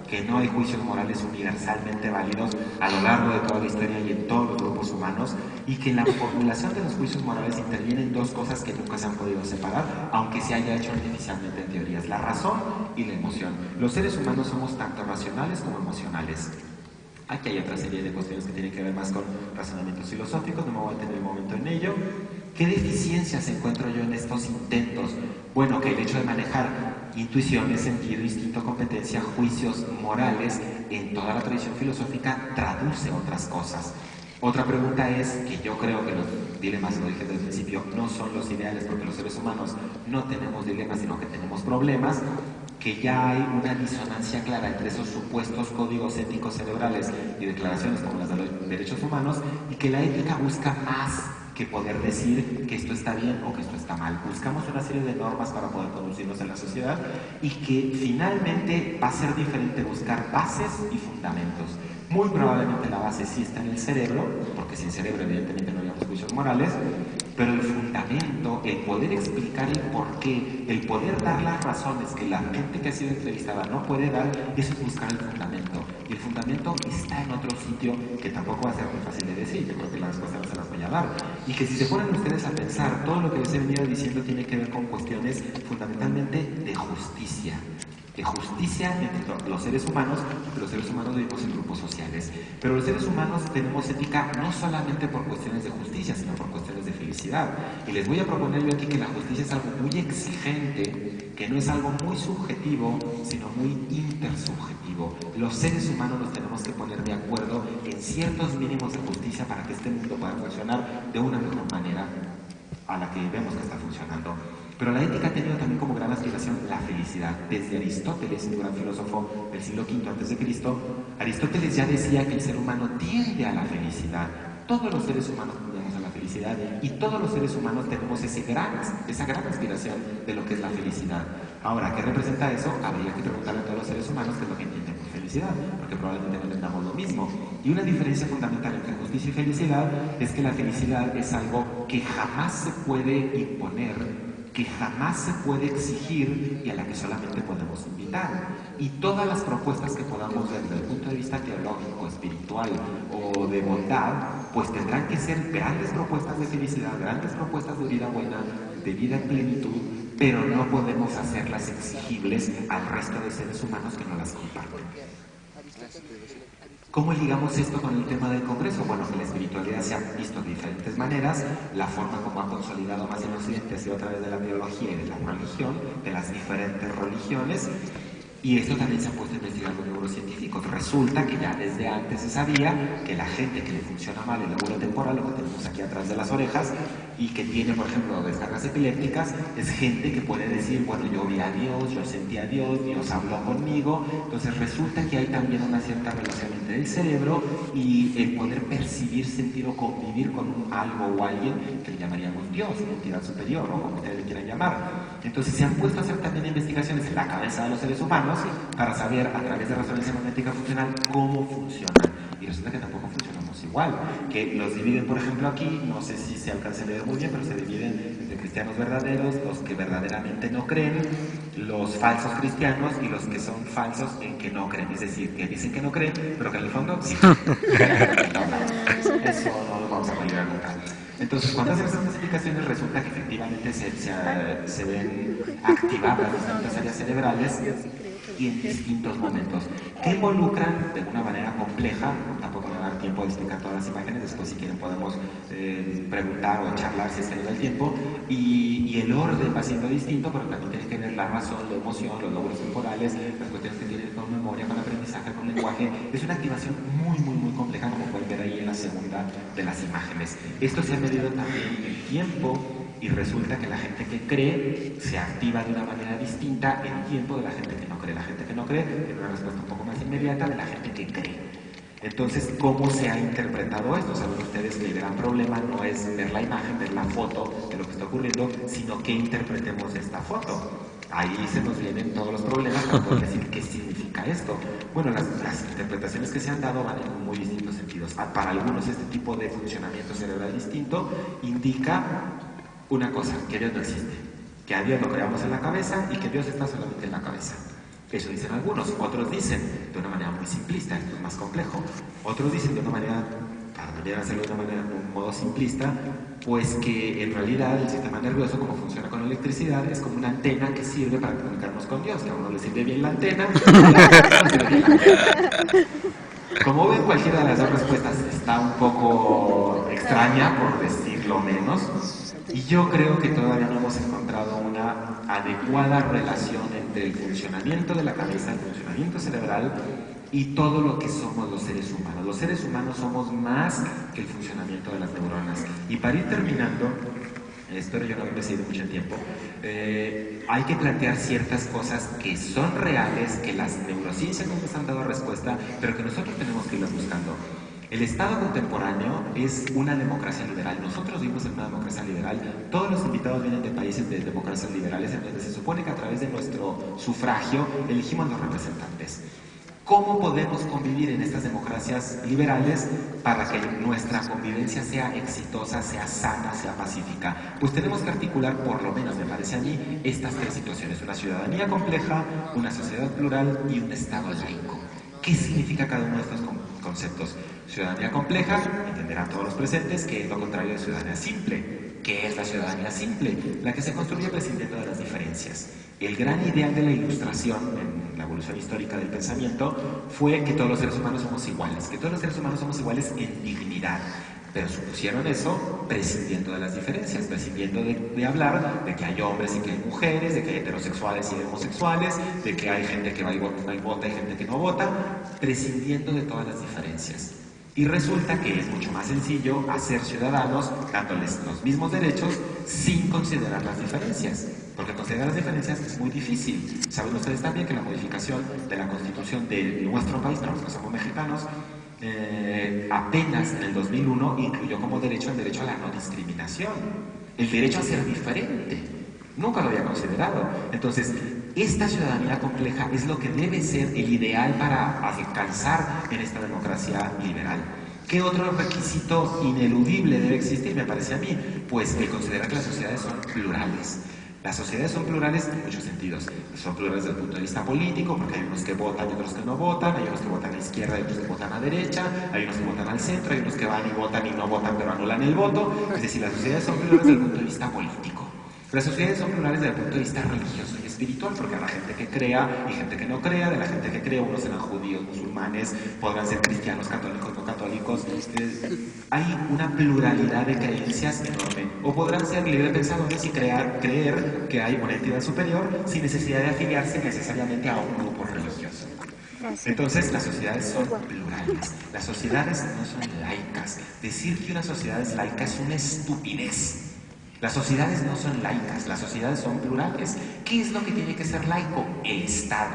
que no hay juicios morales universalmente válidos a lo largo de toda la historia y en todos los grupos humanos, y que en la formulación de los juicios morales intervienen dos cosas que nunca se han podido separar, aunque se haya hecho artificialmente en teorías: la razón y la emoción. Los seres humanos somos tanto racionales como emocionales. Aquí hay otra serie de cuestiones que tienen que ver más con razonamientos filosóficos, no me voy a tener un momento en ello. ¿Qué deficiencias encuentro yo en estos intentos? Bueno, que el hecho de manejar intuiciones, sentido, instinto, competencia, juicios morales en toda la tradición filosófica traduce otras cosas. Otra pregunta es que yo creo que los dilemas, lo dije desde el principio, no son los ideales, porque los seres humanos no tenemos dilemas, sino que tenemos problemas, que ya hay una disonancia clara entre esos supuestos códigos éticos cerebrales y declaraciones como las de los derechos humanos, y que la ética busca más que poder decir que esto está bien o que esto está mal. Buscamos una serie de normas para poder conducirnos en la sociedad, y que finalmente va a ser diferente buscar bases y fundamentos. Muy probablemente la base sí está en el cerebro, porque sin cerebro evidentemente no habría juicios morales, pero el fundamento, el poder explicar el porqué, el poder dar las razones que la gente que ha sido entrevistada no puede dar, eso es buscar el fundamento. Y el fundamento está en otro sitio que tampoco va a ser muy fácil de decir, yo creo que la respuesta no se las voy a dar. Y que si se ponen ustedes a pensar, todo lo que les he venido diciendo tiene que ver con cuestiones fundamentalmente de justicia. De justicia entre los seres humanos, porque los seres humanos vivimos en grupos sociales. Pero los seres humanos tenemos ética no solamente por cuestiones de justicia, sino por cuestiones de felicidad. Y les voy a proponer yo aquí que la justicia es algo muy exigente, que no es algo muy subjetivo, sino muy intersubjetivo. Los seres humanos nos tenemos que poner de acuerdo en ciertos mínimos de justicia para que este mundo pueda funcionar de una mejor manera a la que vemos que está funcionando. Pero la ética ha tenido también como gran aspiración la felicidad. Desde Aristóteles, un gran filósofo del siglo V a.C., Aristóteles ya decía que el ser humano tiende a la felicidad. Todos los seres humanos tendemos a la felicidad, y todos los seres humanos tenemos esa gran aspiración de lo que es la felicidad. Ahora, ¿qué representa eso? Habría que preguntarle a todos los seres humanos qué es lo que entienden por felicidad, porque probablemente no entendamos lo mismo. Y una diferencia fundamental entre justicia y felicidad es que la felicidad es algo que jamás se puede imponer, que jamás se puede exigir y a la que solamente podemos invitar. Y todas las propuestas que podamos ver desde el punto de vista teológico, espiritual o de bondad, pues tendrán que ser grandes propuestas de felicidad, grandes propuestas de vida buena, de vida en plenitud, pero no podemos hacerlas exigibles al resto de seres humanos que no las comparten. ¿Cómo ligamos esto con el tema del Congreso? Bueno, que la espiritualidad se ha visto de diferentes maneras. La forma como ha consolidado más en Occidente ha sido a través de la teología y de la religión, de las diferentes religiones. Y esto también se ha puesto a investigar los neurocientíficos. Resulta que ya desde antes se sabía que la gente que le funciona mal el lóbulo temporal, lo que tenemos aquí atrás de las orejas, y que tiene, por ejemplo, descargas epilépticas, es gente que puede decir, bueno, yo vi a Dios, yo sentí a Dios, Dios habló conmigo. Entonces resulta que hay también una cierta relación entre el cerebro y el poder percibir, sentir o convivir con un algo o alguien que le llamaríamos Dios, una entidad superior, o como ustedes le quieran llamar. Entonces se han puesto a hacer también investigaciones en la cabeza de los seres humanos para saber a través de resonancia magnética funcional cómo funcionan. Y resulta que tampoco funcionamos igual. Que los dividen, por ejemplo, aquí, no sé si se alcanza a leer muy bien, pero se dividen entre cristianos verdaderos, los que verdaderamente no creen, los falsos cristianos y los que son falsos en que no creen. Es decir, que dicen que no creen, pero que en el fondo sí. Eso no lo vamos a validar nunca. Entonces, cuando hacen estas clasificaciones, resulta que efectivamente se ven activadas distintas áreas cerebrales y en distintos momentos, que involucran de una manera compleja. Tampoco me va a dar tiempo de explicar todas las imágenes, después si quieren podemos preguntar o charlar si es que nos da el tiempo, y el orden va siendo distinto, pero también tiene que ver la razón, la emoción, los lóbulos temporales, las cuestiones que tienen con memoria, con aprendizaje, con lenguaje. Es una activación muy compleja, como pueden ver ahí en la segunda de las imágenes. Esto se ha medido también el tiempo, y resulta que la gente que cree se activa de una manera distinta el tiempo de la gente que no cree. La gente que no cree tiene una respuesta un poco más inmediata de la gente que cree. Entonces, ¿cómo se ha interpretado esto? Saben ustedes que el gran problema no es ver la imagen, ver la foto de lo que está ocurriendo, sino que interpretemos esta foto. Ahí se nos vienen todos los problemas para poder decir qué significa esto. Bueno, las interpretaciones que se han dado van en muy distintos sentidos. Para algunos este tipo de funcionamiento cerebral distinto indica una cosa, que Dios no existe, que a Dios lo creamos en la cabeza y que Dios está solamente en la cabeza. Eso dicen algunos. Otros dicen de una manera muy simplista, esto es más complejo. Otros dicen de una manera, para también hacerlo de un modo simplista, pues que en realidad el sistema nervioso, como funciona con la electricidad, es como una antena que sirve para comunicarnos con Dios, que a uno le sirve bien la antena, y a otro le sirve bien la antena. Como ven, cualquiera de las dos respuestas está un poco extraña, por decirlo menos, y yo creo que todavía no hemos encontrado una adecuada relación entre el funcionamiento de la cabeza, el funcionamiento cerebral y todo lo que somos los seres humanos. Los seres humanos somos más que el funcionamiento de las neuronas. Y para ir terminando, espero yo no haberme seguido mucho tiempo, hay que plantear ciertas cosas que son reales, que las neurociencias no nos han dado respuesta, pero que nosotros tenemos que irlas buscando. El Estado contemporáneo es una democracia liberal. Nosotros vivimos en una democracia liberal. Todos los invitados vienen de países de democracias liberales en donde se supone que a través de nuestro sufragio elegimos los representantes. ¿Cómo podemos convivir en estas democracias liberales para que nuestra convivencia sea exitosa, sea sana, sea pacífica? Pues tenemos que articular, por lo menos me parece a mí, estas tres situaciones: una ciudadanía compleja, una sociedad plural y un Estado laico. ¿Qué significa cada uno de estos conceptos? Ciudadanía compleja, entenderán todos los presentes, que es lo contrario de ciudadanía simple. ¿Qué es la ciudadanía simple? La que se construye prescindiendo de las diferencias. El gran ideal de la Ilustración en la evolución histórica del pensamiento fue que todos los seres humanos somos iguales, que todos los seres humanos somos iguales en dignidad. Pero supusieron eso prescindiendo de las diferencias, prescindiendo de hablar de que hay hombres y que hay mujeres, de que hay heterosexuales y homosexuales, de que hay gente que va y vota y gente que no vota, prescindiendo de todas las diferencias. Y resulta que es mucho más sencillo hacer ciudadanos dándoles los mismos derechos sin considerar las diferencias. Porque considerar las diferencias es muy difícil. Saben ustedes también que la modificación de la Constitución de nuestro país, para los que somos mexicanos, apenas en el 2001 incluyó como derecho el derecho a la no discriminación, el derecho a ser diferente. Nunca lo había considerado. Entonces, esta ciudadanía compleja es lo que debe ser el ideal para alcanzar en esta democracia liberal. ¿Qué otro requisito ineludible debe existir, me parece a mí? Pues el considerar que las sociedades son plurales. Las sociedades son plurales en muchos sentidos. Son plurales desde el punto de vista político, porque hay unos que votan y otros que no votan, hay unos que votan a la izquierda y otros que votan a derecha, hay unos que votan al centro, hay unos que van y votan y no votan pero anulan el voto. Es decir, las sociedades son plurales desde el punto de vista político. Las sociedades son plurales desde el punto de vista religioso y espiritual, porque habrá gente que crea y gente que no crea. De la gente que crea, unos serán judíos, musulmanes, podrán ser cristianos, católicos, no católicos. Hay una pluralidad de creencias enorme. O podrán ser librepensadores y creer que hay una entidad superior sin necesidad de afiliarse necesariamente a un grupo religioso. Entonces, las sociedades son plurales. Las sociedades no son laicas. Decir que una sociedad es laica es una estupidez. Las sociedades no son laicas, las sociedades son plurales. ¿Qué es lo que tiene que ser laico? El Estado.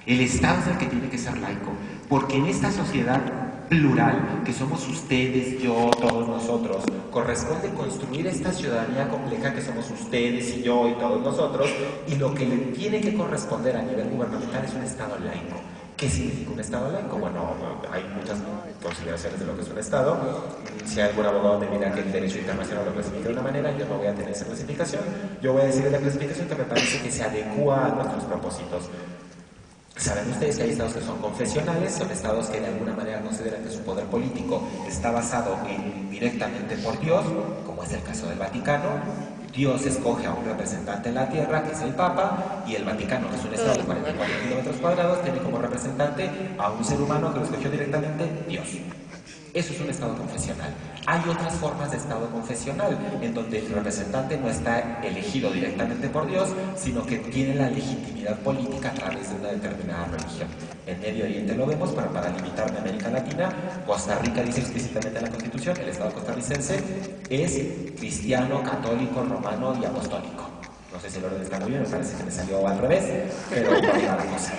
El Estado es el que tiene que ser laico, porque en esta sociedad plural, que somos ustedes, yo, todos nosotros, corresponde construir esta ciudadanía compleja que somos ustedes y yo y todos nosotros, y lo que le tiene que corresponder a nivel gubernamental es un Estado laico. ¿Qué significa un Estado laico? Bueno, hay muchas consideraciones de lo que es un Estado. Si algún abogado me dirá que el derecho internacional lo clasifica de una manera, yo no voy a tener esa clasificación. Yo voy a decir la clasificación que me parece que se adecua a nuestros propósitos. Saben ustedes que hay estados que son confesionales, son estados que de alguna manera consideran que su poder político está basado directamente por Dios, como es el caso del Vaticano. Dios escoge a un representante en la tierra, que es el Papa, y el Vaticano, que es un estado de 44 kilómetros cuadrados, tiene como representante a un ser humano que lo escogió directamente Dios. Eso es un estado confesional. Hay otras formas de estado confesional, en donde el representante no está elegido directamente por Dios, sino que tiene la legitimidad política a través de una determinada religión. En Medio Oriente lo vemos, pero para limitar de América Latina, Costa Rica dice explícitamente en la Constitución, el estado costarricense es cristiano, católico, romano y apostólico. No sé si el orden está muy bien, me parece que me salió al revés, pero no diga la cosa.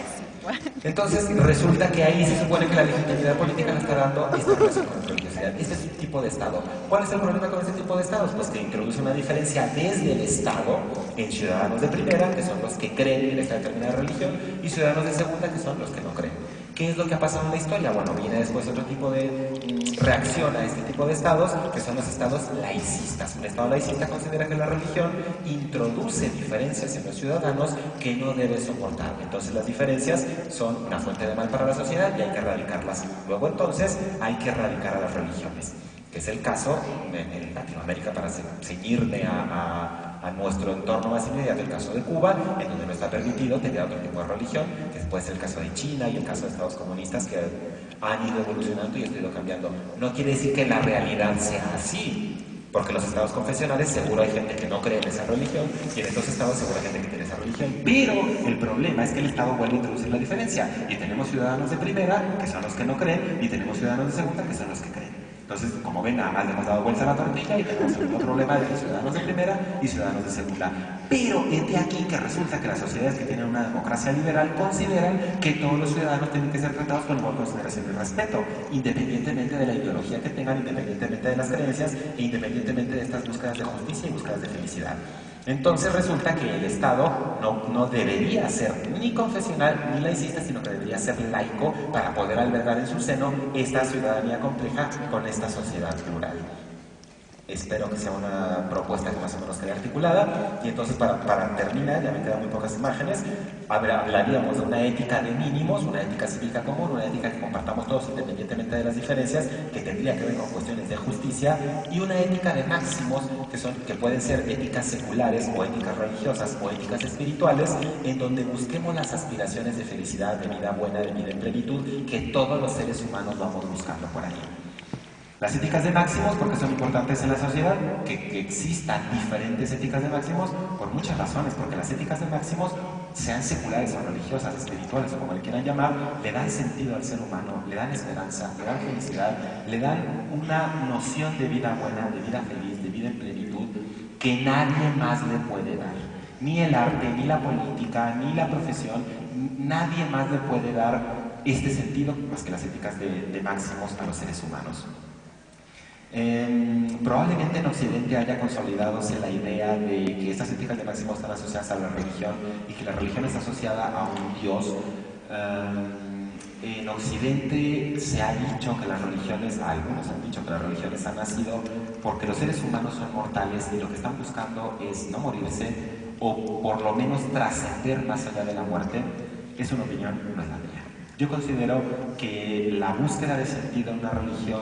Entonces, resulta que ahí se supone que la legitimidad política le está dando esta relación con la religiosidad. Este es un tipo de Estado. ¿Cuál es el problema con este tipo de Estados? Pues que introduce una diferencia desde el Estado en ciudadanos de primera, que son los que creen en esta determinada religión, y ciudadanos de segunda, que son los que no creen. ¿Qué es lo que ha pasado en la historia? Bueno, viene después otro tipo de reacción a este tipo de estados, que son los estados laicistas. Un estado laicista considera que la religión introduce diferencias en los ciudadanos que no debe soportar. Entonces las diferencias son una fuente de mal para la sociedad y hay que erradicarlas. Luego entonces hay que erradicar a las religiones, que es el caso en Latinoamérica, para ceñirme a nuestro entorno más inmediato, el caso de Cuba, en donde no está permitido tener otro tipo de religión, que después el caso de China y el caso de estados comunistas que han ido evolucionando y han ido cambiando. No quiere decir que la realidad sea así, porque los estados confesionales seguro hay gente que no cree en esa religión y en estos estados seguro hay gente que tiene esa religión, pero el problema es que el estado vuelve a introducir la diferencia y tenemos ciudadanos de primera, que son los que no creen, y tenemos ciudadanos de segunda, que son los que creen. Entonces, como ven, nada más le hemos dado vuelta a la tortilla y tenemos el mismo problema de ciudadanos de primera y ciudadanos de segunda. Pero es de aquí que resulta que las sociedades que tienen una democracia liberal consideran que todos los ciudadanos tienen que ser tratados con igual consideración y respeto, independientemente de la ideología que tengan, independientemente de las creencias e independientemente de estas búsquedas de justicia y búsquedas de felicidad. Entonces resulta que el Estado no debería ser ni confesional ni laicista, sino que debería ser laico para poder albergar en su seno esta ciudadanía compleja con esta sociedad plural. Espero que sea una propuesta que más o menos quede articulada. Y entonces para terminar, ya me quedan muy pocas imágenes, hablaríamos de una ética de mínimos, una ética cívica común, una ética que compartamos todos independientemente de las diferencias, que tendría que ver con cuestiones de justicia, y una ética de máximos, que pueden ser éticas seculares o éticas religiosas o éticas espirituales, en donde busquemos las aspiraciones de felicidad, de vida buena, de vida en plenitud, que todos los seres humanos vamos buscando por ahí. Las éticas de máximos, porque son importantes en la sociedad, que existan diferentes éticas de máximos, por muchas razones, porque las éticas de máximos, sean seculares o religiosas, espirituales o como le quieran llamar, le dan sentido al ser humano, le dan esperanza, le dan felicidad, le dan una noción de vida buena, de vida feliz, de vida en plenitud, que nadie más le puede dar. Ni el arte, ni la política, ni la profesión, nadie más le puede dar este sentido más que las éticas de máximos a los seres humanos. Probablemente en Occidente haya consolidadose la idea de que estas éticas de máximo están asociadas a la religión y que la religión está asociada a un Dios. En Occidente se ha dicho que las religiones, algunos han dicho que las religiones han nacido porque los seres humanos son mortales y lo que están buscando es no morirse o por lo menos trascender más allá de la muerte. Es una opinión, no es la mía. Yo considero que la búsqueda de sentido en una religión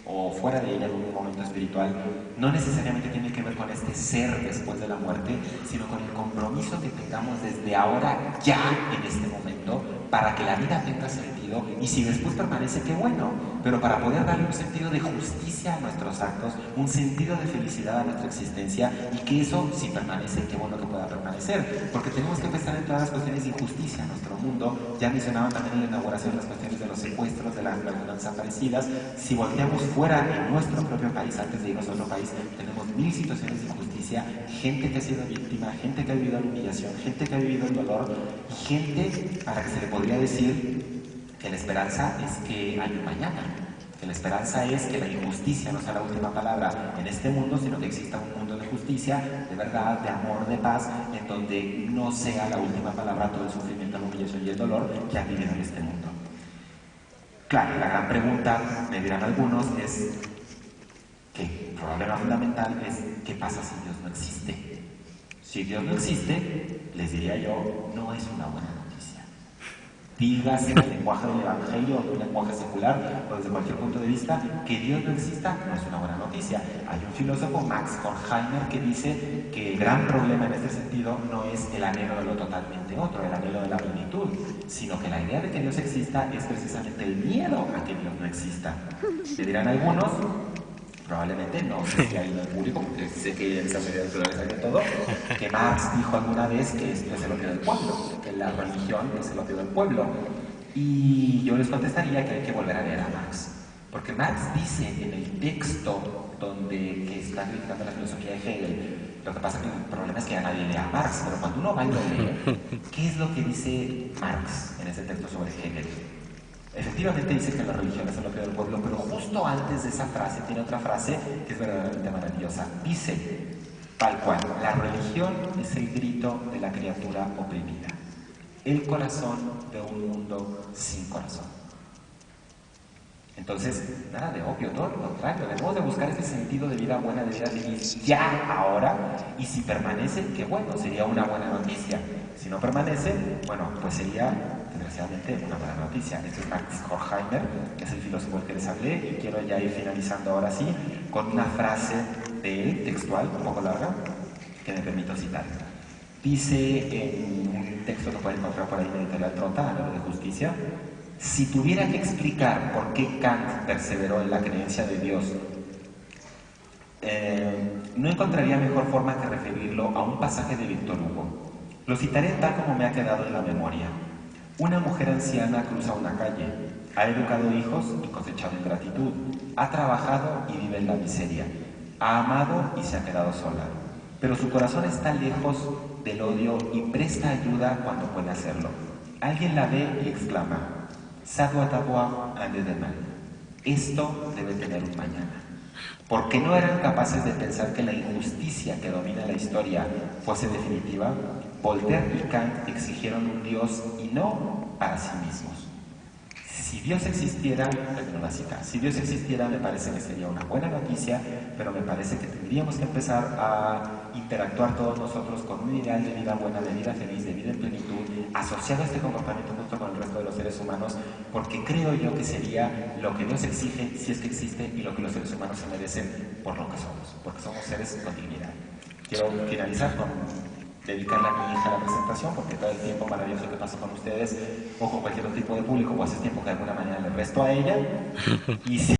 o fuera de ella en un momento espiritual, no necesariamente tiene que ver con este ser después de la muerte, sino con el compromiso que tengamos desde ahora, ya en este momento, para que la vida tenga sentido, y si después permanece, qué bueno, pero para poder darle un sentido de justicia a nuestros actos, un sentido de felicidad a nuestra existencia, y que eso, si permanece, qué bueno que pueda permanecer, porque tenemos que pensar en todas las cuestiones de injusticia en nuestro mundo. Ya mencionaban también en la inauguración las cuestiones de los secuestros, de las personas desaparecidas. Si volteamos fuera en nuestro propio país, antes de irnos a otro país, tenemos mil situaciones de injusticia, gente que ha sido víctima, gente que ha vivido la humillación, gente que ha vivido el dolor, y gente a la que se le podría decir que la esperanza es que hay un mañana, que la esperanza es que la injusticia no sea la última palabra en este mundo, sino que exista un mundo de justicia, de verdad, de amor, de paz, en donde no sea la última palabra todo el sufrimiento, la humillación y el dolor que han vivido en este mundo. Claro, la gran pregunta, me dirán algunos, es que el problema fundamental es ¿qué pasa si Dios no existe? Si Dios no existe, les diría yo, no es una buena noticia. Dígase en el lenguaje del Evangelio o de un lenguaje secular o desde cualquier punto de vista, que Dios no exista no es una buena noticia. Hay un filósofo, Max Horkheimer, que dice que el gran problema en este sentido no es el anhelo de lo totalmente otro, el anhelo de la plenitud, sino que la idea de que Dios exista es precisamente el miedo a que Dios no exista. Le dirán algunos, probablemente, no sé si hay en el público, porque sé que en esas sociedades plurales hay de todo, que Marx dijo alguna vez que esto es el opio del pueblo, que la religión es el opio del pueblo. Y yo les contestaría que hay que volver a leer a Marx, porque Marx dice en el texto que está criticando la filosofía de Hegel. Lo que pasa es que el problema es que a nadie lee a Marx, pero cuando uno va y lo lee, ¿qué es lo que dice Marx en ese texto sobre Hegel? Efectivamente dice que la religión es el opio del pueblo, pero justo antes de esa frase tiene otra frase que es verdaderamente maravillosa. Dice, tal cual, la religión es el grito de la criatura oprimida, el corazón de un mundo sin corazón. Entonces, nada de opio, todo lo contrario, debemos de buscar ese sentido de vida buena, de vida feliz, ya, ahora, y si permanece, qué bueno, sería una buena noticia. Si no permanece, bueno, pues sería, desgraciadamente, una mala noticia. Este es Max Horkheimer, que es el filósofo del que les hablé, y quiero ya ir finalizando ahora sí, con una frase de él, textual, un poco larga, que me permito citar. Dice en un texto que pueden encontrar por ahí en la editorial Trota, Anhelo de Justicia: si tuviera que explicar por qué Kant perseveró en la creencia de Dios, no encontraría mejor forma que referirlo a un pasaje de Víctor Hugo. Lo citaré tal como me ha quedado en la memoria. Una mujer anciana cruza una calle, ha educado hijos y cosechado ingratitud, ha trabajado y vive en la miseria, ha amado y se ha quedado sola, pero su corazón está lejos del odio y presta ayuda cuando puede hacerlo. Alguien la ve y exclama: Sadhu Atabua ande de mal. Esto debe tener un mañana. Porque no eran capaces de pensar que la injusticia que domina la historia fuese definitiva, Voltaire y Kant exigieron un Dios y no para sí mismos. Si Dios existiera, la cita, si Dios existiera, me parece que sería una buena noticia, pero me parece que tendríamos que empezar a interactuar todos nosotros con un ideal de vida buena, de vida feliz, de vida en plenitud, asociado a este comportamiento junto con el resto de los seres humanos, porque creo yo que sería lo que Dios exige, si es que existe, y lo que los seres humanos se merecen por lo que somos, porque somos seres con dignidad. Quiero finalizar con dedicarle a mi hija la presentación, porque todo el tiempo maravilloso que paso con ustedes o con cualquier otro tipo de público, pues es tiempo que de alguna manera le resto a ella. Y si